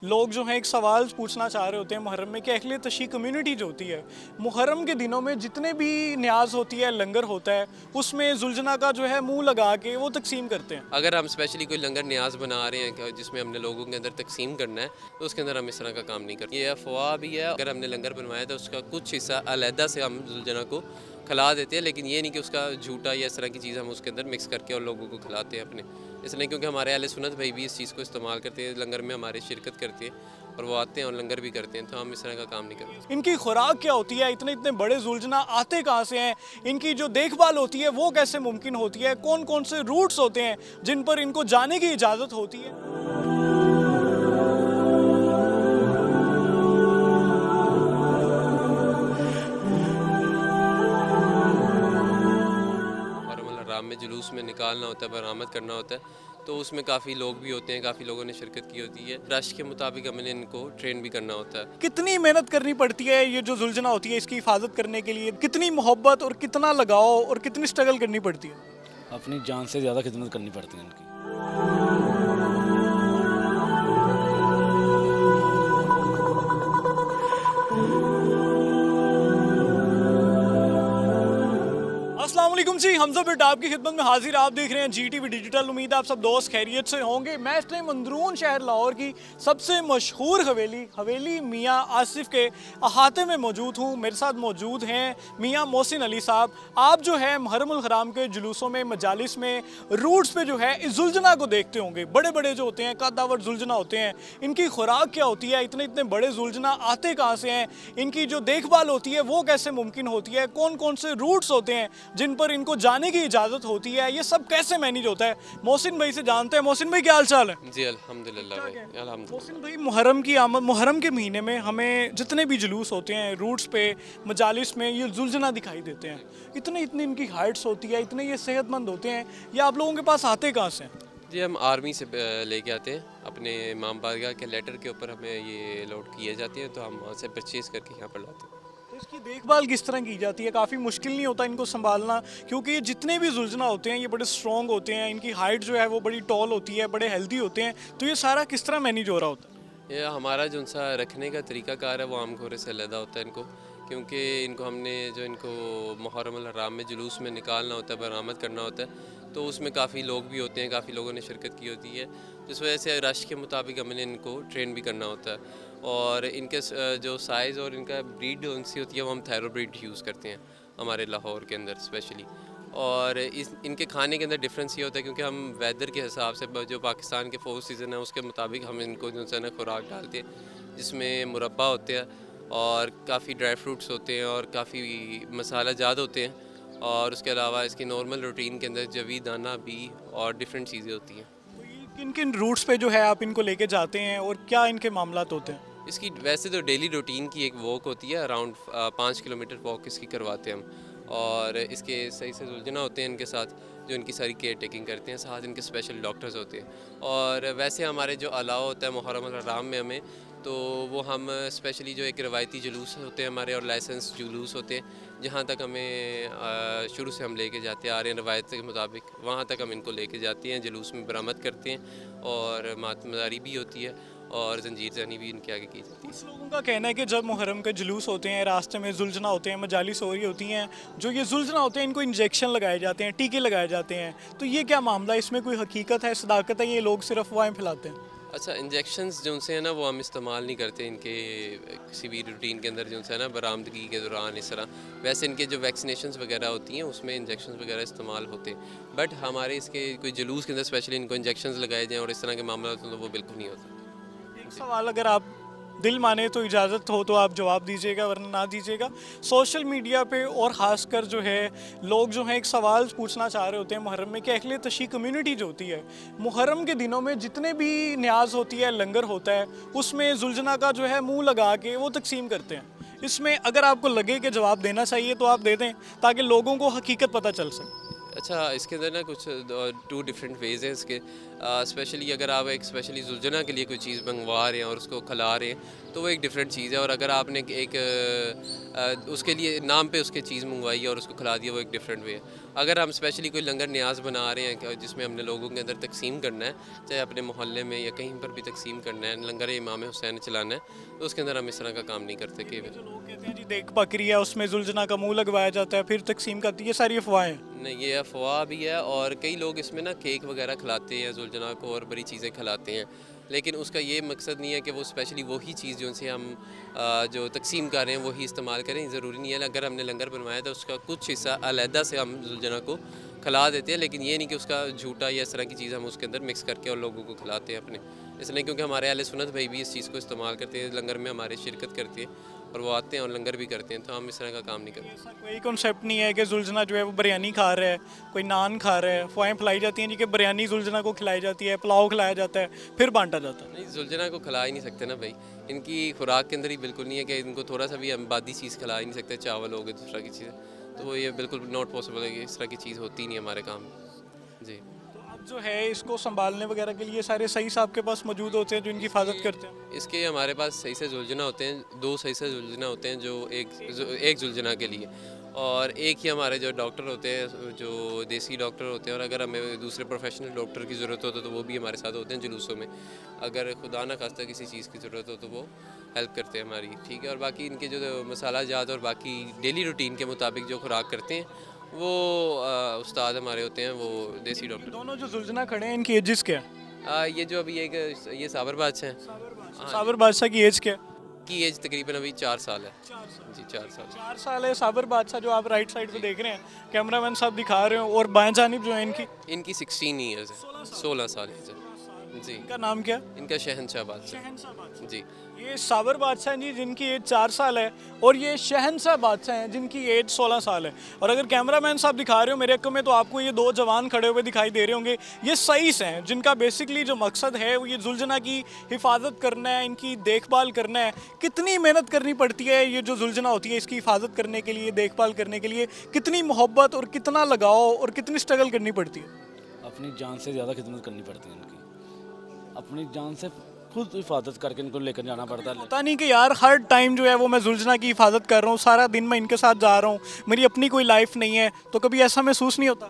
लोग जो हैं एक सवाल पूछना चाह रहे होते हैं मुहर्रम में कि अहले तशी कम्युनिटी जो होती है मुहर्रम के दिनों में जितने भी न्याज होती है लंगर होता है उसमें जुलजना का जो है मुंह लगा के वो तकसीम करते हैं। अगर हम स्पेशली कोई लंगर न्याज बना रहे हैं जिसमें हमने लोगों के अंदर तकसीम करना है तो उसके अंदर हम इस तरह का काम नहीं करते। ये अफवाह भी है, अगर हमने लंगर बनवाया तो उसका कुछ हिस्सा अलहदा से हम जुलजना को खिला देते हैं, लेकिन ये नहीं कि उसका झूठा या इस तरह की चीज़ हम उसके अंदर मिक्स करके और लोगों को खिलाते हैं अपने। इसलिए क्योंकि हमारे अहले सुन्नत भाई भी इस चीज़ को इस्तेमाल करते हैं, लंगर में हमारे शिरकत करते हैं और वो आते हैं और लंगर भी करते हैं, तो हम इस तरह का काम नहीं करते। इनकी खुराक क्या होती है, इतने इतने बड़े जुलजना आते कहाँ से हैं, इनकी जो देखभाल होती है वो कैसे मुमकिन होती है, कौन कौन से रूट्स होते हैं जिन पर इनको जाने की इजाज़त होती है। और मतलब राम में जुलूस में निकालना होता है, बरामद करना होता है, तो उसमें काफ़ी लोग भी होते हैं, काफ़ी लोगों ने शिरकत की होती है। रश के मुताबिक हमें इनको ट्रेन भी करना होता है। कितनी मेहनत करनी पड़ती है ये जो जुलजना होती है इसकी हिफाजत करने के लिए, कितनी मोहब्बत और कितना लगाव और कितनी स्ट्रगल करनी पड़ती है। अपनी जान से ज़्यादा खिदमत करनी पड़ती है इनकी। अस्सलाम वालेकुम जी, हमजा बिट आपकी खिदमत में हाजिर। आप देख रहे हैं GTV डिजिटल। उम्मीद है आप सब दोस्त खैरियत से होंगे। मैं इस टाइम अंदरून शहर लाहौर की सबसे मशहूर हवेली मियाँ आसिफ के अहाते में मौजूद हूँ। मेरे साथ मौजूद हैं मियाँ मोहसिन अली साहब। आप जो है मुहर्रमुल हराम के जुलूसों में, मजालिस में, रूट्स पे जो है इस जुलजना को देखते होंगे। बड़े बड़े जो होते हैं कद्दावर जुलजना होते हैं, इनकी खुराक क्या होती है, इतने इतने बड़े जुलजना आते कहाँ से हैं, इनकी जो देखभाल होती है वो कैसे मुमकिन होती है, कौन कौन से रूट्स होते हैं जिन पर इनको जाने की इजाज़त होती है, ये सब कैसे मैनेज होता है। मोहसिन भाई से जानते हैं। मोहसिन भाई क्या हाल चाल है? जी अल्हम्दुलिल्लाह भाई, अल्हम्दुलिल्लाह। मोहसिन भाई, मुहर्रम की आमद, मुहर्रम के महीने में हमें जितने भी जुलूस होते हैं रूट्स पे, मजालिस में, ये जुलजना दिखाई देते हैं। इतनी इतनी इनकी हाइट्स होती है, इतने ये सेहतमंद होते हैं, ये आप लोगों के पास आते कहाँ से हैं? जी हम आर्मी से लेके आते हैं, अपने इमाम बारगाह के लेटर के ऊपर हमें ये लोड किए जाते हैं, तो हम वहाँ से परचेज़ करके यहाँ पर लाते हैं। तो इसकी देखभाल किस तरह की जाती है? काफ़ी मुश्किल नहीं होता इनको संभालना? क्योंकि ये जितने भी जुलजना होते हैं ये बड़े स्ट्रॉन्ग होते हैं, इनकी हाइट जो है वो बड़ी टॉल होती है, बड़े हेल्दी होते हैं, तो ये सारा किस तरह मैनेज हो रहा होता है? ये हमारा जो सा रखने का तरीक़ाकार है वो आम घोड़े से अलग होता है इनको, क्योंकि इनको हमने जो इनको मुहर्रमुल हराम में जुलूस में निकालना होता है, बरामद करना होता है, तो उसमें काफ़ी लोग भी होते हैं, काफ़ी लोगों ने शिरकत की होती है, जिस वजह से रश के मुताबिक हमने इनको ट्रेन भी करना होता है। और इनके जो साइज़ और इनका ब्रीड जो उनसी होती है वो हम थैरो ब्रीड यूज़ करते हैं हमारे लाहौर के अंदर स्पेशली। और इस इनके खाने के अंदर डिफरेंस ये होता है क्योंकि हम वेदर के हिसाब से जो पाकिस्तान के 4 सीज़न है उसके मुताबिक हम इनको जो है ना खुराक डालते हैं, जिसमें मुरब्बा होते हैं और काफ़ी ड्राई फ्रूट्स होते हैं और काफ़ी मसाला जाद होते हैं, और उसके अलावा इसकी नॉर्मल रूटीन के अंदर जवी, दाना, बी और डिफरेंट चीज़ें होती हैं। तो ये किन किन रूट्स पे जो है आप इनको लेके जाते हैं और क्या इनके मामलात होते हैं? इसकी वैसे तो डेली रूटीन की एक वॉक होती है, अराउंड 5 किलोमीटर वॉक इसकी करवाते हैं हम, और इसके सही से जुलझना होते हैं इनके साथ, जो इनकी सारी केयर टेकिंग करते हैं, साथ इनके स्पेशल डॉक्टर्स होते हैं। और वैसे हमारे जो अलावा होता है मुहर्रम हराम में हमें, तो वो हम स्पेशली जो एक रवायती जुलूस होते हैं हमारे और लाइसेंस जुलूस होते हैं, जहाँ तक हमें शुरू से हम लेके जाते आ रहे हैं रवायत के मुताबिक, वहाँ तक हम इनको लेके जाते हैं, जुलूस में बरामद करते हैं, और मातमदारी भी होती है और जंजीर जानी भी इनके आगे की जाती है। कुछ लोगों का कहना है कि जब मुहर्रम के जुलूस होते हैं, रास्ते में जुलझना होते हैं, मजालिस हो रही होती हैं, जो ये जुलझना होते हैं इनको इंजेक्शन लगाए जाते हैं, टीके लगाए जाते हैं, तो ये क्या मामला है? इसमें कोई हकीकत है, सदाकत है, ये लोग सिर्फ अफवाहें फैलाते हैं? अच्छा, इंजेक्शंस जो उनसे है ना वो हम इस्तेमाल नहीं करते इनके किसी भी रूटीन के अंदर, जो है ना बरामदगी के दौरान इस तरह। वैसे इनके जो वैक्सीनेशंस वगैरह होती हैं उसमें इंजेक्शंस वगैरह इस्तेमाल होते हैं, बट हमारे इसके कोई जुलूस के अंदर स्पेशली इनको इंजेक्शंस लगाए जाएँ और इस तरह के मामला होते हैं तो वो बिल्कुल नहीं होता। एक सवाल अगर आप दिल माने तो इजाज़त हो तो आप जवाब दीजिएगा, वरना ना दीजिएगा। सोशल मीडिया पे और ख़ासकर जो है लोग जो हैं एक सवाल पूछना चाह रहे होते हैं मुहर्रम में कि अहले तशी कम्युनिटी जो होती है मुहर्रम के दिनों में जितने भी न्याज होती है, लंगर होता है, उसमें जुलजना का जो है मुंह लगा के वो तकसीम करते हैं। इसमें अगर आपको लगे कि जवाब देना चाहिए तो आप दे दें, ताकि लोगों को हकीकत पता चल सके। अच्छा, इसके अंदर ना कुछ 2 डिफरेंट वेज़ हैं इसके। स्पेशली अगर आप एक स्पेशली जुलझना के लिए कोई चीज़ मंगवा रहे हैं और उसको खिला रहे हैं तो वो एक डिफरेंट चीज़ है, और अगर आपने एक उसके लिए नाम पे उसके चीज़ मंगवाई है और उसको खिला दिया, वो एक डिफरेंट वे है। अगर हम स्पेशली कोई लंगर न्याज बना रहे हैं जिसमें हमने लोगों के अंदर तकसीम करना है, चाहे अपने मोहल्ले में या कहीं पर भी तकसीम करना है, लंगर इमाम हुसैन चलाना है, तो उसके अंदर हम इस तरह का काम नहीं करते कि जो लोग कहते हैं जी देख बकरी है उसमें जुलझना का मुंह लगवाया जाता है फिर तकसीम करती है, ये सारी अफवाहें हैं। नहीं, ये अफवाह भी है, और कई लोग इसमें ना केक वगैरह खिलाते हैं जुलझना को और बड़ी चीज़ें खिलाते हैं, लेकिन उसका ये मकसद नहीं है कि वो स्पेशली वही चीज़ जो उनसे हम जो तकसीम कर रहे हैं वही इस्तेमाल करें। ज़रूरी नहीं है, अगर हमने लंगर बनवाया तो उसका कुछ हिस्सा अलहदा से हम जुलझना को खिला देते हैं, लेकिन ये नहीं कि उसका झूठा या इस तरह की चीज़ हम उसके अंदर मिक्स करके और लोगों को खिलाते हैं अपने, इसलिए क्योंकि हमारे अहले सुन्नत भाई भी इस चीज़ को इस्तेमाल करते हैं, लंगर में हमारे शिरकत करते हैं और वो आते हैं और लंगर भी करते हैं, तो हम इस तरह का काम नहीं करते। ऐसा कोई कॉन्सेप्ट नहीं है कि जुलझना जो है वो बिरयानी खा रहा है, कोई नान खा रहा है, अफवाहें फैलाई जाती हैं जी कि बिरयानी जुलझना को खिलाई जाती है, पुलाव खिलाया जाता है फिर बांटा जाता है। नहीं, जुलझना को खिला ही नहीं सकते ना भाई, इनकी खुराक के अंदर ही बिल्कुल नहीं है कि इनको थोड़ा सा भी हम बादी चीज़ खिला ही नहीं सकते, चावल हो गए दूसरा की चीज़, तो वो ये बिल्कुल नॉट पॉसिबल है कि इस तरह की चीज़ होती नहीं हमारे काम में। जी, तो अब जो है इसको संभालने वगैरह के लिए सारे सही साहब के पास मौजूद होते हैं जो इनकी हिफाजत करते हैं। इसके हमारे पास सही से जुलझना होते हैं, 2 सही से जुलझना होते हैं जो एक जुलझना के लिए, और एक ही हमारे जो डॉक्टर होते हैं जो देसी डॉक्टर होते हैं, और अगर हमें दूसरे प्रोफेशनल डॉक्टर की ज़रूरत हो तो वो भी हमारे साथ होते हैं जुलूसों में, अगर खुदा न खास्ता किसी चीज़ की ज़रूरत हो तो वो हेल्प करते हैं हमारी, ठीक है। और बाकी इनके जो मसाला जात और बाकी डेली रूटीन के मुताबिक जो खुराक करते हैं वो उस्ताद हमारे होते हैं, वो देसी डॉक्टर। दोनों जो जुलझना खड़े हैं इनकी एजिस क्या है? ये जो अभी एक ये साबर बादशाह हैं, साबर बादशाह की एज क्या है? की एज तकरीबन अभी 4 साल है। जी, 4 साल। 4 साल है साबर बादशाह जो आप राइट साइड पे देख रहे हैं, कैमरामैन साहब दिखा रहे हो, और बाएं जानिब जो है इनकी 16 ईयर्स है, 16 साल है जी। इनका नाम क्या है? इनका शहनशाह बादशाह जी। ये साबर बादशाह हैं जी जिनकी एज 4 साल है, और ये शहनशाह बादशाह हैं जिनकी एज 16 साल है। और अगर कैमरामैन साहब दिखा रहे हो मेरे अक्कों में तो आपको ये 2 जवान खड़े हुए दिखाई दे रहे होंगे, ये सईस हैं जिनका बेसिकली जो मकसद है वो ये जुलझना की हिफाजत करना है, इनकी देखभाल करना है। कितनी मेहनत करनी पड़ती है ये जो जुलझना होती है इसकी हिफाजत करने के लिए, देखभाल करने के लिए, कितनी मोहब्बत और कितना लगाव और कितनी स्ट्रगल करनी पड़ती है। अपनी जान से ज़्यादा खिदमत करनी पड़ती है इनकी, अपनी जान से खुद हिफाजत करके इनको लेकर जाना पड़ता है। पता नहीं कि यार हर टाइम जो है वो मैं जुलझना की हिफाजत कर रहा हूँ, सारा दिन मैं इनके साथ जा रहा हूँ, मेरी अपनी कोई लाइफ नहीं है, तो कभी ऐसा महसूस नहीं होता?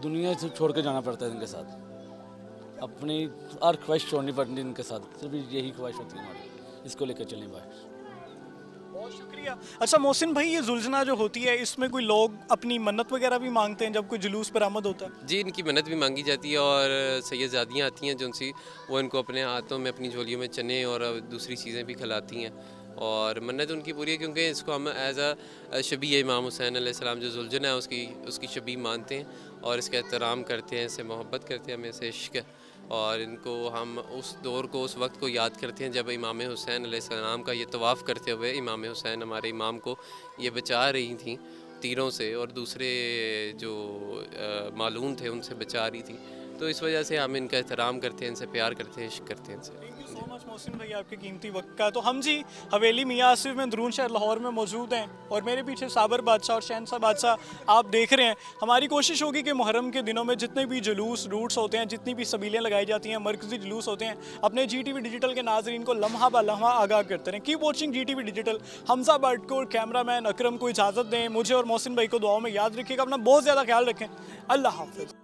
दुनिया से छोड़ के जाना पड़ता है इनके साथ, अपनी हर ख्वाहिश छोड़नी पड़ती है इनके साथ, सिर्फ यही ख्वाहिश होती है हमारी, इसको लेकर चलें बाहर। बहुत शुक्रिया। अच्छा मोहसिन भाई, ये जुलझना जो होती है इसमें कोई लोग अपनी मन्नत वगैरह भी मांगते हैं जब कोई जुलूस बरामद होता है? जी, इनकी मन्नत भी मांगी जाती है, और सैयदजादियाँ आती हैं जो उनसी वो इनको अपने हाथों में अपनी झोलियों में चने और दूसरी चीज़ें भी खिलाती हैं, और मन्नत उनकी पूरी है क्योंकि इसको हम एज अ शबी इमाम हुसैन अलैहिस्सलाम जो जुलझना है उसकी शबी मानते हैं और इसका एहतराम करते हैं, इससे मोहब्बत करते हैं, हमें इससे इश्क है, और इनको हम उस दौर को, उस वक्त को याद करते हैं जब इमाम हुसैन अलैहिस्सलाम का ये तवाफ़ करते हुए इमाम हुसैन हमारे इमाम को ये बचा रही थी तीरों से, और दूसरे जो मालूम थे उनसे बचा रही थी, तो इस वजह से हम इनका एहतराम करते हैं, इनसे प्यार करते हैं, इश्क करते हैं इनसे। Thank you so much Mohsin भाई आपके कीमती वक्त का। तो हम जी हवेली मियाँ आसिफ में अंदरून शहर लाहौर में मौजूद हैं, और मेरे पीछे साबर बादशाह और शहनशाह बादशाह आप देख रहे हैं। हमारी कोशिश होगी कि मुहर्रम के दिनों में जितने भी जुलूस रूट्स होते हैं, जितनी भी सबीलें लगाई जाती हैं, मरकज़ी जुलूस होते हैं, अपने GTV डिजिटल के नाज़रीन को लम्हा ब लम्हा आगाह करते रहें। Keep watching GTV digital. Hamza Bhatt को और कैमरामैन अकरम को इजाज़त दें, मुझे और मोहसिन भाई को दुआओं में याद रखिएगा, अपना बहुत ज़्यादा ख्याल रखें। अल्लाह हाफ़िज़।